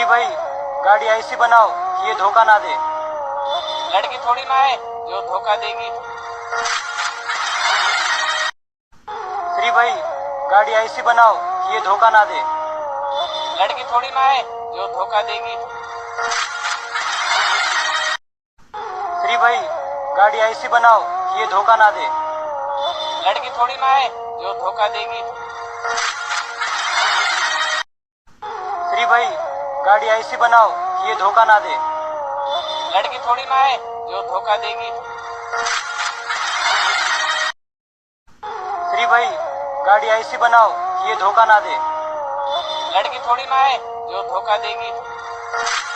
भाई गाड़ी ऐसी बनाओ कि ये धोखा ना दे। लड़की थोड़ी ना है जो धोखा देगी। श्री भाई गाड़ी ऐसी बनाओ कि ये धोखा ना दे। लड़की थोड़ी ना है जो धोखा देगी। श्री भाई गाड़ी ऐसी बनाओ कि ये धोखा ना दे। लड़की थोड़ी ना है जो धोखा देगी। श्री भाई गाड़ी ऐसी बनाओ कि ये धोखा ना दे। लड़की थोड़ी ना है जो धोखा देगी। श्री भाई गाड़ी ऐसी बनाओ कि ये धोखा ना दे। लड़की थोड़ी ना है जो धोखा देगी। श्री भाई गाड़ी ऐसी बनाओ कि ये धोखा ना दे। लड़की थोड़ी ना है जो धोखा देगी। श्री भाई गाड़ी ऐसी बनाओ कि ये धोखा ना दे। लड़की थोड़ी ना है जो धोखा देगी।